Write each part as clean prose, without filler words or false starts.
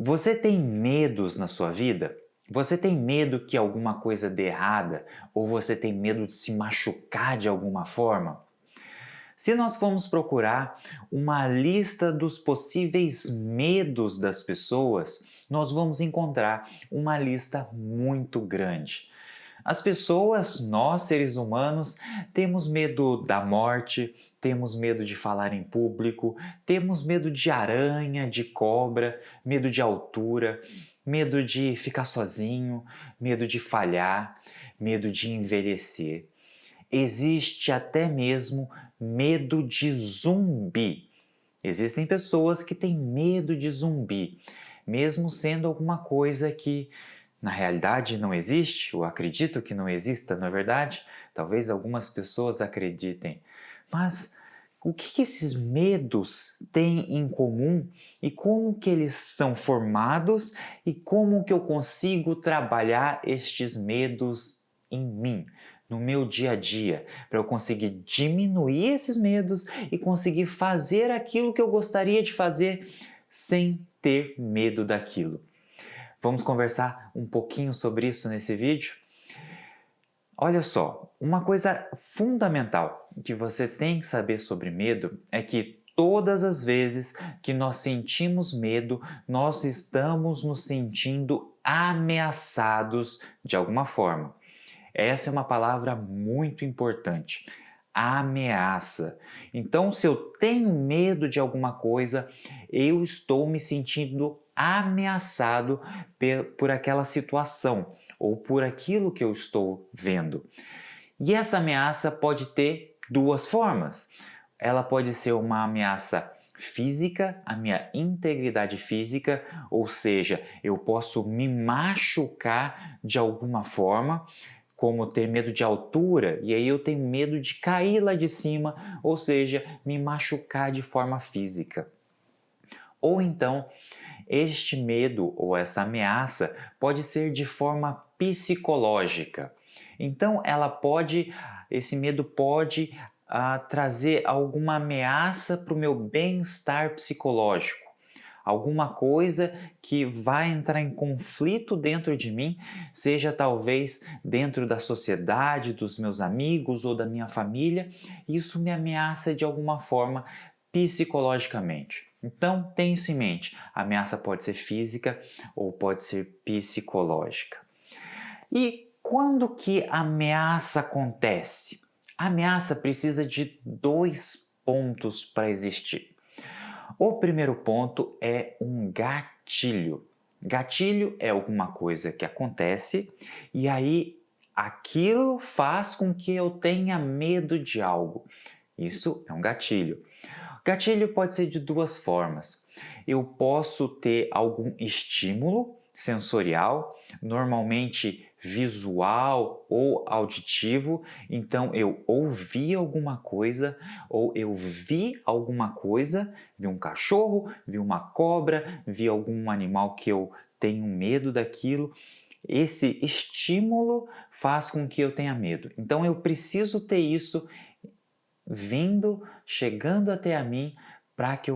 Você tem medos na sua vida? Você tem medo que alguma coisa dê errada? Ou você tem medo de se machucar de alguma forma? Se nós formos procurar uma lista dos possíveis medos das pessoas, nós vamos encontrar uma lista muito grande. As pessoas, nós seres humanos, temos medo da morte, temos medo de falar em público, temos medo de aranha, de cobra, medo de altura, medo de ficar sozinho, medo de falhar, medo de envelhecer. Existe até mesmo medo de zumbi. Existem pessoas que têm medo de zumbi, mesmo sendo alguma coisa que na realidade não existe, ou acredito que não exista, não é verdade? Talvez algumas pessoas acreditem. Mas o que esses medos têm em comum e como que eles são formados e como que eu consigo trabalhar estes medos em mim, no meu dia a dia, para eu conseguir diminuir esses medos e conseguir fazer aquilo que eu gostaria de fazer sem ter medo daquilo. Vamos conversar um pouquinho sobre isso nesse vídeo? Olha só, uma coisa fundamental que você tem que saber sobre medo é que todas as vezes que nós sentimos medo, nós estamos nos sentindo ameaçados de alguma forma. Essa é uma palavra muito importante. Ameaça. Então, se eu tenho medo de alguma coisa, eu estou me sentindo ameaçado por aquela situação ou por aquilo que eu estou vendo. E essa ameaça pode ter duas formas. Ela pode ser uma ameaça física, a minha integridade física, ou seja, eu posso me machucar de alguma forma, como ter medo de altura, e aí eu tenho medo de cair lá de cima, ou seja, me machucar de forma física. Ou então, este medo ou essa ameaça pode ser de forma psicológica. Então, esse medo pode trazer alguma ameaça para o meu bem-estar psicológico. Alguma coisa que vai entrar em conflito dentro de mim, seja talvez dentro da sociedade, dos meus amigos ou da minha família, isso me ameaça de alguma forma psicologicamente. Então, tenha isso em mente. A ameaça pode ser física ou pode ser psicológica. E quando que a ameaça acontece? A ameaça precisa de dois pontos para existir. O primeiro ponto é um gatilho. Gatilho é alguma coisa que acontece e aí aquilo faz com que eu tenha medo de algo. Isso é um gatilho. Gatilho pode ser de duas formas. Eu posso ter algum estímulo sensorial, normalmente visual ou auditivo, então eu ouvi alguma coisa ou eu vi alguma coisa, vi um cachorro, vi uma cobra, vi algum animal que eu tenho medo daquilo. Esse estímulo faz com que eu tenha medo. Então eu preciso ter isso chegando até a mim para que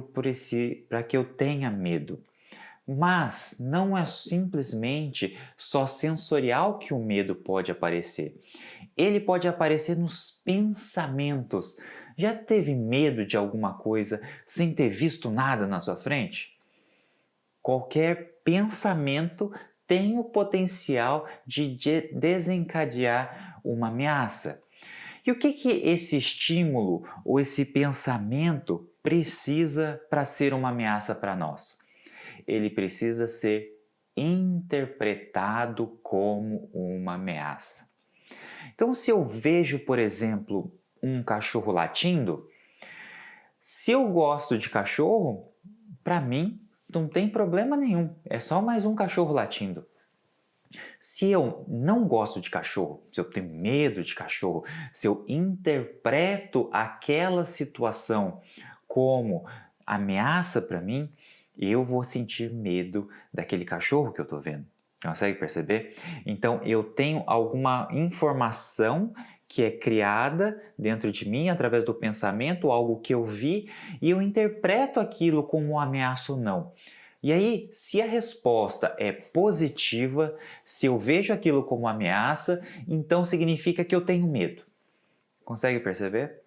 eu tenha medo. Mas não é simplesmente só sensorial que o medo pode aparecer. Ele pode aparecer nos pensamentos. Já teve medo de alguma coisa sem ter visto nada na sua frente? Qualquer pensamento tem o potencial de desencadear uma ameaça. E o que esse estímulo ou esse pensamento precisa para ser uma ameaça para nós? Ele precisa ser interpretado como uma ameaça. Então, se eu vejo, por exemplo, um cachorro latindo, se eu gosto de cachorro, para mim não tem problema nenhum, é só mais um cachorro latindo. Se eu não gosto de cachorro, se eu tenho medo de cachorro, se eu interpreto aquela situação como ameaça para mim, eu vou sentir medo daquele cachorro que eu estou vendo. Consegue perceber? Então eu tenho alguma informação que é criada dentro de mim através do pensamento, algo que eu vi, e eu interpreto aquilo como ameaça ou não. E aí, se a resposta é positiva, se eu vejo aquilo como ameaça, então significa que eu tenho medo. Consegue perceber?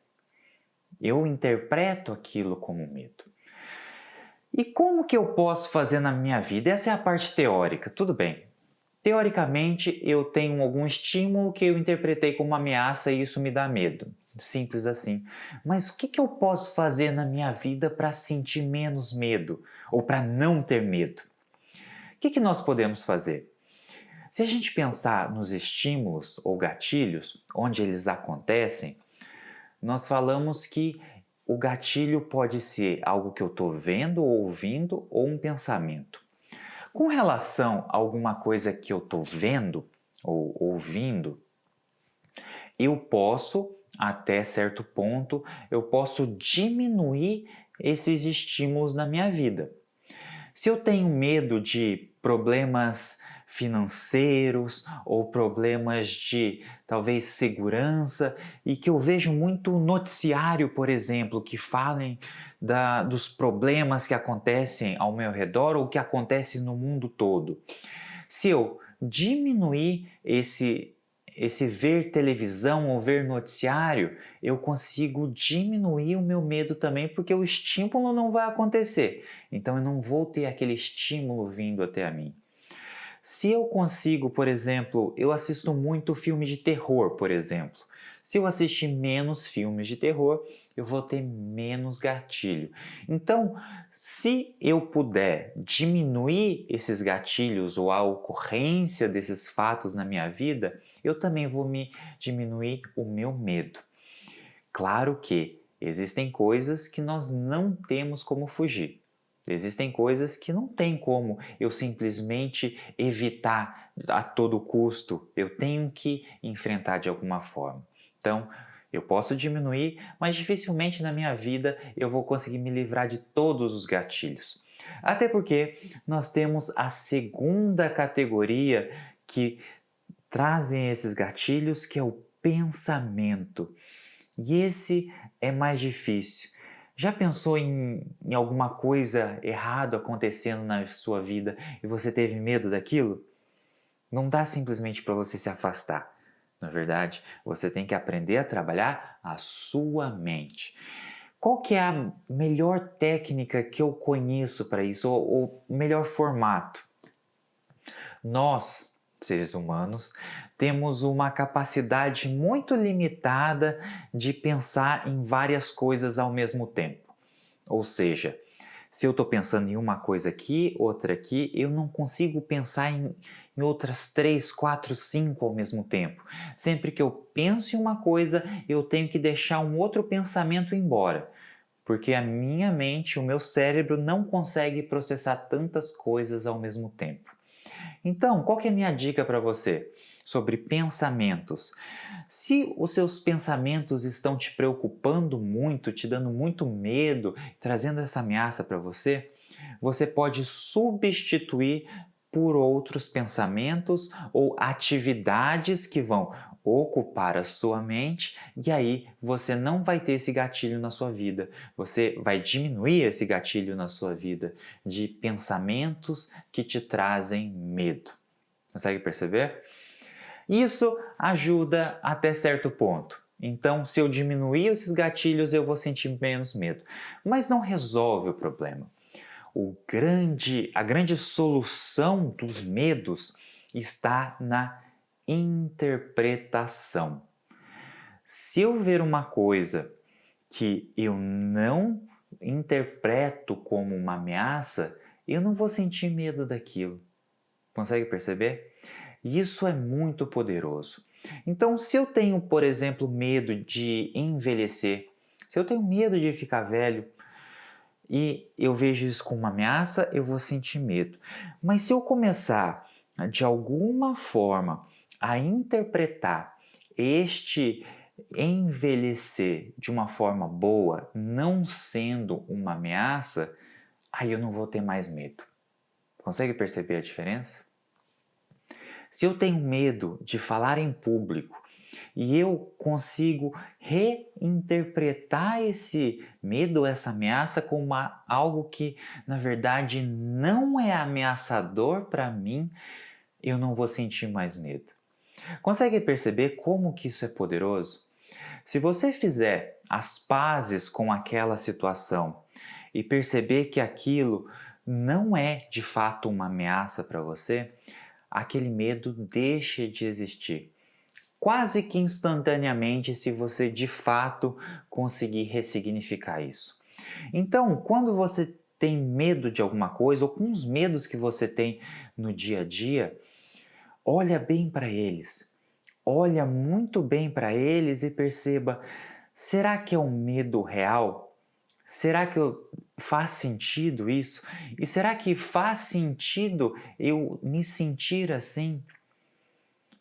Eu interpreto aquilo como medo. E como que eu posso fazer na minha vida? Essa é a parte teórica, tudo bem. Teoricamente, eu tenho algum estímulo que eu interpretei como ameaça e isso me dá medo. Simples assim. Mas o que eu posso fazer na minha vida para sentir menos medo ou para não ter medo? O que nós podemos fazer? Se a gente pensar nos estímulos ou gatilhos, onde eles acontecem, nós falamos que o gatilho pode ser algo que eu estou vendo ou ouvindo ou um pensamento. Com relação a alguma coisa que eu estou vendo ou ouvindo, eu posso, até certo ponto, eu posso diminuir esses estímulos na minha vida. Se eu tenho medo de problemas financeiros ou problemas de talvez segurança e que eu vejo muito noticiário, por exemplo, que falem dos problemas que acontecem ao meu redor ou que acontecem no mundo todo. Se eu diminuir esse ver televisão ou ver noticiário, eu consigo diminuir o meu medo também, porque o estímulo não vai acontecer. Então eu não vou ter aquele estímulo vindo até a mim. Se eu consigo, por exemplo, eu assisto muito filme de terror, por exemplo. Se eu assistir menos filmes de terror, eu vou ter menos gatilho. Então, se eu puder diminuir esses gatilhos ou a ocorrência desses fatos na minha vida, eu também vou me diminuir o meu medo. Claro que existem coisas que nós não temos como fugir. Existem coisas que não tem como eu simplesmente evitar a todo custo. Eu tenho que enfrentar de alguma forma. Então, eu posso diminuir, mas dificilmente na minha vida eu vou conseguir me livrar de todos os gatilhos. Até porque nós temos a segunda categoria que trazem esses gatilhos, que é o pensamento. E esse é mais difícil. Já pensou em alguma coisa errada acontecendo na sua vida e você teve medo daquilo? Não dá simplesmente para você se afastar. Na verdade, você tem que aprender a trabalhar a sua mente. Qual que é a melhor técnica que eu conheço para isso, ou o melhor formato? Nós, seres humanos, temos uma capacidade muito limitada de pensar em várias coisas ao mesmo tempo. Ou seja, se eu estou pensando em uma coisa aqui, outra aqui, eu não consigo pensar em outras 3, 4, 5 ao mesmo tempo. Sempre que eu penso em uma coisa, eu tenho que deixar um outro pensamento embora. Porque a minha mente, o meu cérebro não consegue processar tantas coisas ao mesmo tempo. Então, qual que é a minha dica para você sobre pensamentos? Se os seus pensamentos estão te preocupando muito, te dando muito medo, trazendo essa ameaça para você, você pode substituir por outros pensamentos ou atividades que vão ocupar a sua mente e aí você não vai ter esse gatilho na sua vida. Você vai diminuir esse gatilho na sua vida de pensamentos que te trazem medo. Consegue perceber? Isso ajuda até certo ponto. Então, se eu diminuir esses gatilhos, eu vou sentir menos medo. Mas não resolve o problema. A grande solução dos medos está na interpretação. Se eu ver uma coisa que eu não interpreto como uma ameaça, eu não vou sentir medo daquilo. Consegue perceber? Isso é muito poderoso. Então, se eu tenho, por exemplo, medo de envelhecer, se eu tenho medo de ficar velho e eu vejo isso como uma ameaça, eu vou sentir medo. Mas se eu começar, de alguma forma, a interpretar este envelhecer de uma forma boa, não sendo uma ameaça, aí eu não vou ter mais medo. Consegue perceber a diferença? Se eu tenho medo de falar em público e eu consigo reinterpretar esse medo, essa ameaça como algo que na verdade não é ameaçador para mim, eu não vou sentir mais medo. Consegue perceber como que isso é poderoso? Se você fizer as pazes com aquela situação e perceber que aquilo não é de fato uma ameaça para você, aquele medo deixa de existir. Quase que instantaneamente, se você de fato conseguir ressignificar isso. Então, quando você tem medo de alguma coisa, ou com os medos que você tem no dia a dia, olha bem para eles. Olha muito bem para eles e perceba: será que é um medo real? Será que faz sentido isso? E será que faz sentido eu me sentir assim?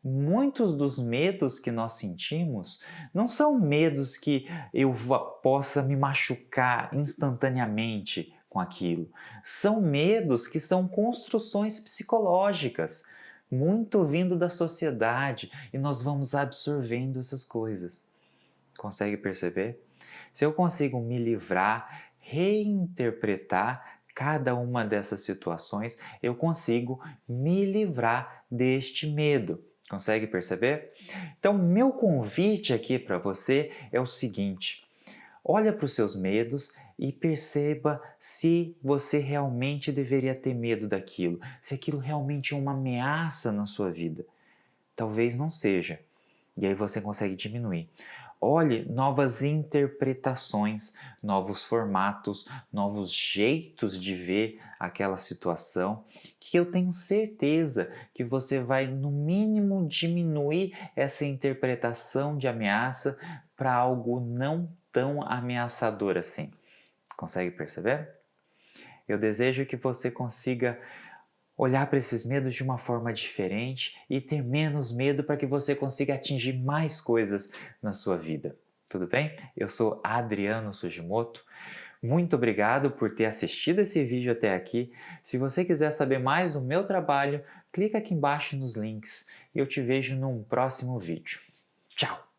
Muitos dos medos que nós sentimos não são medos que eu possa me machucar instantaneamente com aquilo. São medos que são construções psicológicas, muito vindo da sociedade, e nós vamos absorvendo essas coisas. Consegue perceber? Se eu consigo me livrar, reinterpretar cada uma dessas situações, eu consigo me livrar deste medo. Consegue perceber? Então, meu convite aqui para você é o seguinte: olha para os seus medos e perceba se você realmente deveria ter medo daquilo, se aquilo realmente é uma ameaça na sua vida. Talvez não seja. E aí você consegue diminuir. Olhe novas interpretações, novos formatos, novos jeitos de ver aquela situação, que eu tenho certeza que você vai, no mínimo, diminuir essa interpretação de ameaça para algo não tão ameaçador assim. Consegue perceber? Eu desejo que você consiga olhar para esses medos de uma forma diferente e ter menos medo para que você consiga atingir mais coisas na sua vida. Tudo bem? Eu sou Adriano Sugimoto. Muito obrigado por ter assistido esse vídeo até aqui. Se você quiser saber mais do meu trabalho, clica aqui embaixo nos links e eu te vejo num próximo vídeo. Tchau!